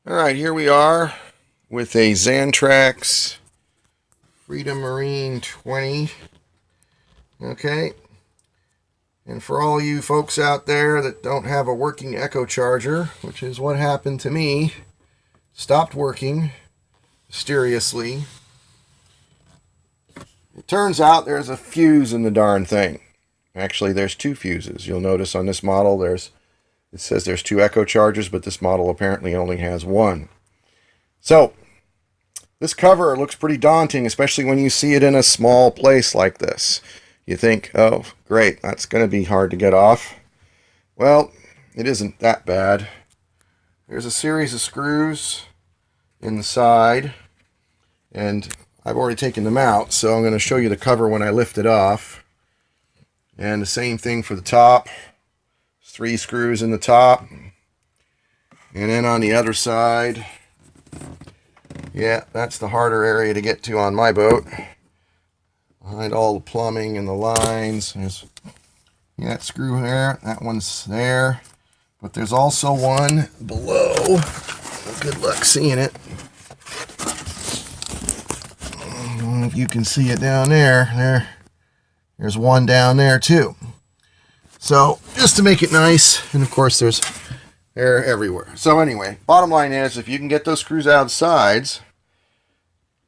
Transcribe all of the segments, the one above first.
Alright, here we are with a Xantrex Freedom Marine 20. Okay, and for all you folks out there that don't have a working echo charger, which is what happened to me, stopped working mysteriously. It turns out there's a fuse in the darn thing. Actually, there's two fuses. You'll notice on this model it says there's two echo chargers, but this model apparently only has one. So this cover looks pretty daunting, especially when you see it in a small place like this. You think, oh, great, that's going to be hard to get off. Well, it isn't that bad. There's a series of screws in the side, and I've already taken them out, so I'm going to show you the cover when I lift it off. And the same thing for the top. 3 screws in the top, and then on the other side, yeah, that's the harder area to get to on my boat. Behind all the plumbing and the lines, there's that screw there, that one's there, but there's also one below. Good luck seeing it. I don't know if you can see it down there. There's one down there too. So just to make it nice, and of course they're everywhere. So anyway, bottom line is, if you can get those screws out of the sides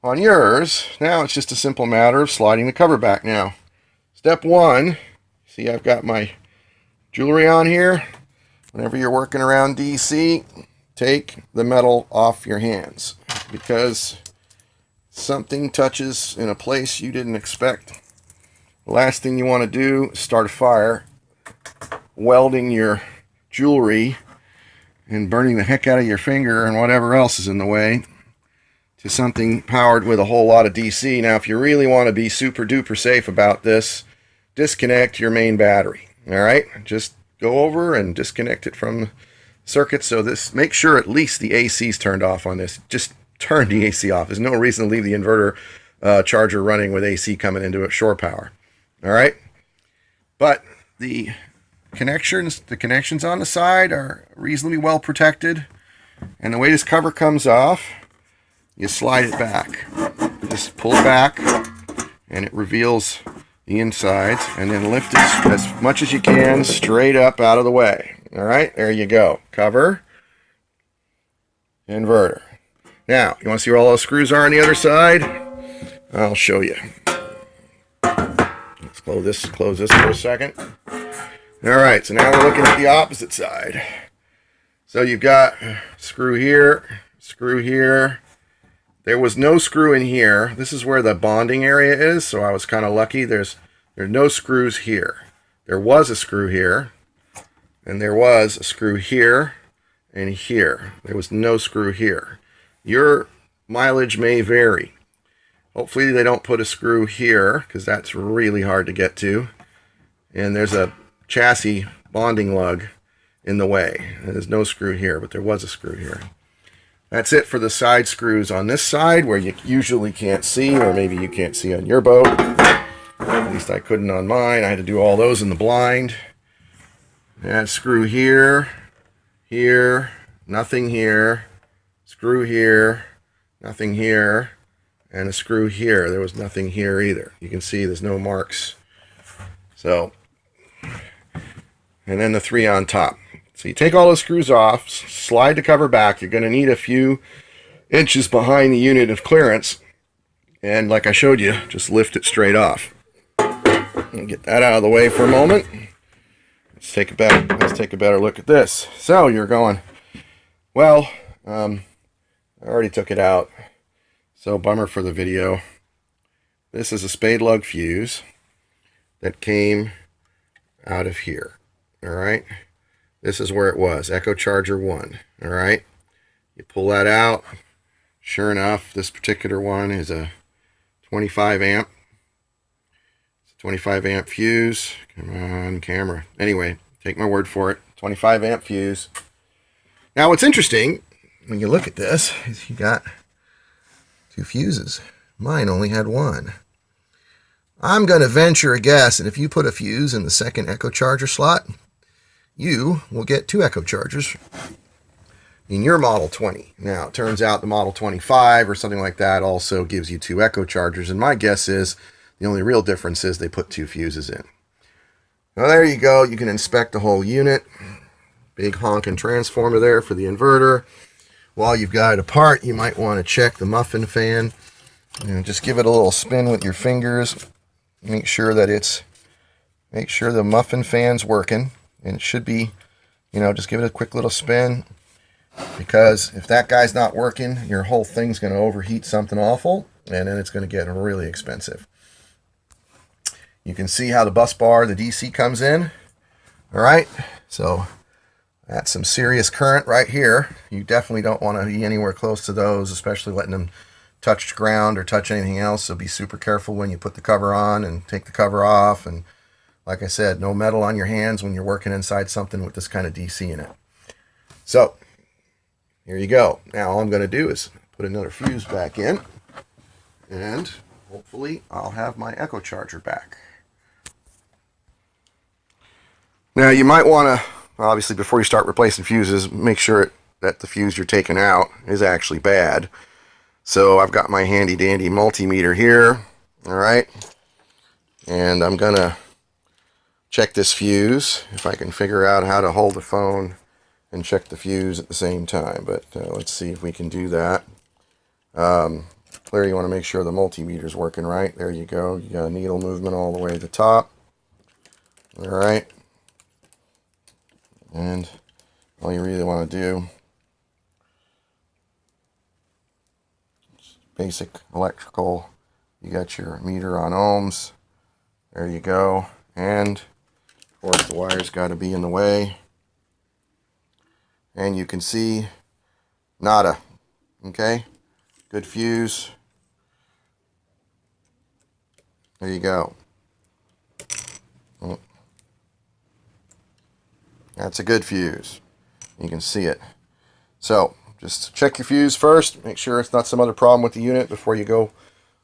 on yours, now it's just a simple matter of sliding the cover back. Now, step 1, see I've got my jewelry on here. Whenever you're working around DC, take the metal off your hands, because something touches in a place you didn't expect. The last thing you want to do is start a fire, welding your jewelry and burning the heck out of your finger and whatever else is in the way to something powered with a whole lot of DC. Now, if you really want to be super duper safe about this, disconnect your main battery. All right, just go over and disconnect it from the circuit. So this, make sure at least the AC is turned off on this. Just turn the AC off. There's no reason to leave the inverter charger running with AC coming into it, shore power. All right, but the connections on the side are reasonably well protected, and the way this cover comes off, you slide it back. Just pull it back, and it reveals the insides, and then lift it as much as you can straight up out of the way. All right, there you go. Cover, inverter. Now, you want to see where all those screws are on the other side? I'll show you. Let's close this for a second. All right, so now we're looking at the opposite side. So you've got screw here, screw here. There was no screw in here. This is where the bonding area is, so I was kind of lucky. There's no screws here. There was a screw here, and there was a screw here and here. There was no screw here. Your mileage may vary. Hopefully they don't put a screw here, because that's really hard to get to. And there's a chassis bonding lug in the way. There's no screw here, but there was a screw here. That's it for the side screws on this side, where you usually can't see, or maybe you can't see on your boat. At least I couldn't on mine. I had to do all those in the blind. And screw here, here, nothing here, screw here, nothing here, and a screw here. There was nothing here either. You can see there's no marks. So, and then the 3 on top. So you take all those screws off, slide the cover back. You're going to need a few inches behind the unit of clearance. And like I showed you, just lift it straight off. And get that out of the way for a moment. Let's take a better look at this. So you're going, well, I already took it out. So bummer for the video. This is a spade lug fuse that came out of here. All right. This is where it was, Echo Charger 1. All right. You pull that out. Sure enough, this particular one is a 25 amp. It's a 25 amp fuse. Come on, camera. Anyway, take my word for it. 25 amp fuse. Now, what's interesting when you look at this is you got 2 fuses. Mine only had 1. I'm going to venture a guess, and if you put a fuse in the second echo charger slot, you will get 2 echo chargers in your Model 20. Now, it turns out the Model 25 or something like that also gives you 2 echo chargers, and my guess is the only real difference is they put 2 fuses in. Now, there you go. You can inspect the whole unit. Big honking transformer there for the inverter. While you've got it apart, you might want to check the muffin fan. Just give it a little spin with your fingers. Make sure the muffin fan's working, and it should be, just give it a quick little spin, because if that guy's not working, your whole thing's going to overheat something awful, and then it's going to get really expensive. You can see how the bus bar, the DC comes in. All right, so that's some serious current right here. You definitely don't want to be anywhere close to those, especially letting them touch ground or touch anything else. So be super careful when you put the cover on and take the cover off. And like I said, no metal on your hands when you're working inside something with this kind of DC in it. So here you go. Now all I'm going to do is put another fuse back in, and hopefully I'll have my echo charger back. Now you might want to, obviously before you start replacing fuses, make sure that the fuse you're taking out is actually bad. So I've got my handy dandy multimeter here, all right, and I'm gonna check this fuse, if I can figure out how to hold the phone and check the fuse at the same time. But let's see if we can do that. Clearly you want to make sure the multimeter's working right. There you go. You got a needle movement all the way to the top. All right, and all you really want to do, basic electrical, you got your meter on ohms, there you go, and of course the wire's got to be in the way, and you can see nada. Okay, good fuse. There you go. That's a good fuse. You can see it. So just check your fuse first. Make sure it's not some other problem with the unit before you go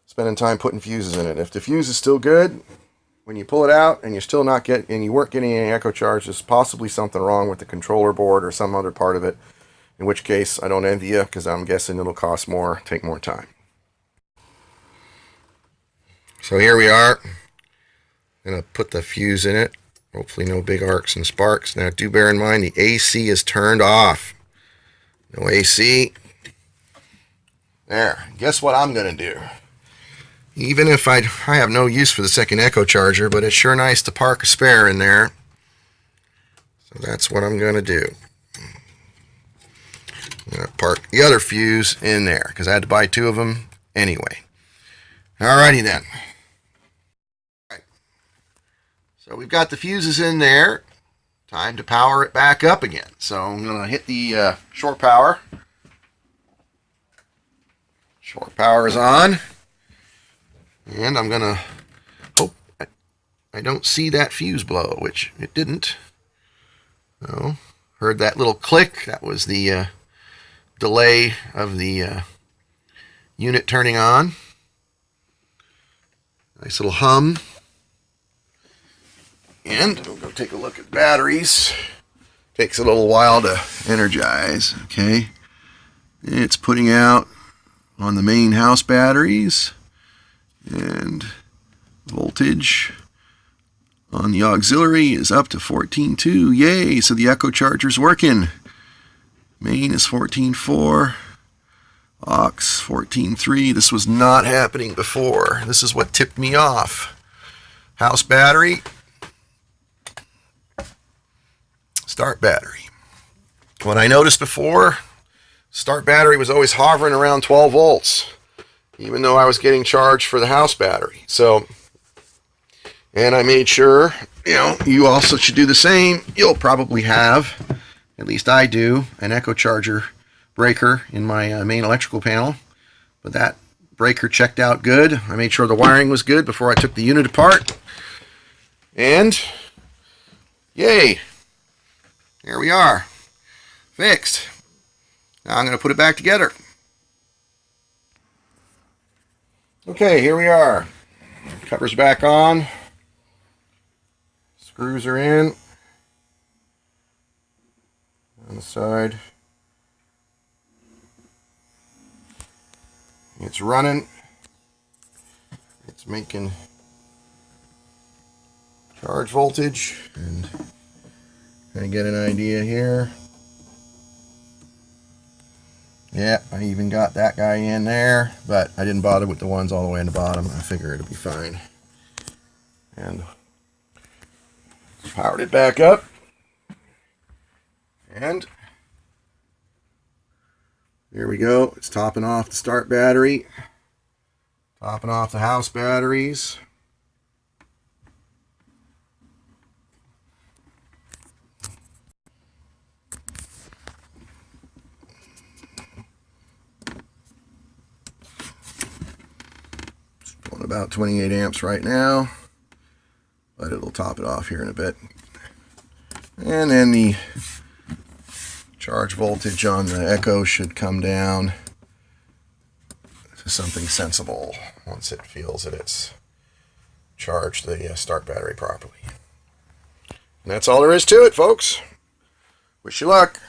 spending time putting fuses in it. If the fuse is still good, when you pull it out and you weren't getting any echo charge, there's possibly something wrong with the controller board or some other part of it. In which case, I don't envy you, because I'm guessing it'll cost more, take more time. So here we are. I'm gonna put the fuse in it. Hopefully no big arcs and sparks. Now do bear in mind the AC is turned off. No AC. There. Guess what I'm going to do? Even if I have no use for the second echo charger, but it's sure nice to park a spare in there. So that's what I'm going to do. I'm going to park the other fuse in there, because I had to buy 2 of them anyway. Alrighty then. All right. So we've got the fuses in there. Time to power it back up again. So I'm going to hit the shore power. Shore power is on. And I'm going to hope I don't see that fuse blow, which it didn't. No. Heard that little click. That was the delay of the unit turning on. Nice little hum. And we'll go take a look at batteries. Takes a little while to energize, okay? It's putting out on the main house batteries, and voltage on the auxiliary is up to 14.2. Yay, so the echo charger's working. Main is 14.4. Aux 14.3. This was not happening before. This is what tipped me off. House battery. Start battery. What I noticed before, start battery was always hovering around 12 volts, even though I was getting charged for the house battery. So, and I made sure, you also should do the same. You'll probably have, at least I do, an echo charger breaker in my main electrical panel. But that breaker checked out good. I made sure the wiring was good before I took the unit apart. And, yay! There we are. Fixed. Now I'm going to put it back together. Okay, here we are. Cover's back on. Screws are in. On the side. It's running. It's making charge voltage, and I get an idea here. Yeah, I even got that guy in there, but I didn't bother with the ones all the way in the bottom. I figure it'll be fine. And powered it back up. And here we go. It's topping off the start battery. Topping off the house batteries. About 28 amps right now, but it'll top it off here in a bit. And then the charge voltage on the Echo should come down to something sensible once it feels that it's charged the start battery properly. And that's all there is to it, folks. Wish you luck.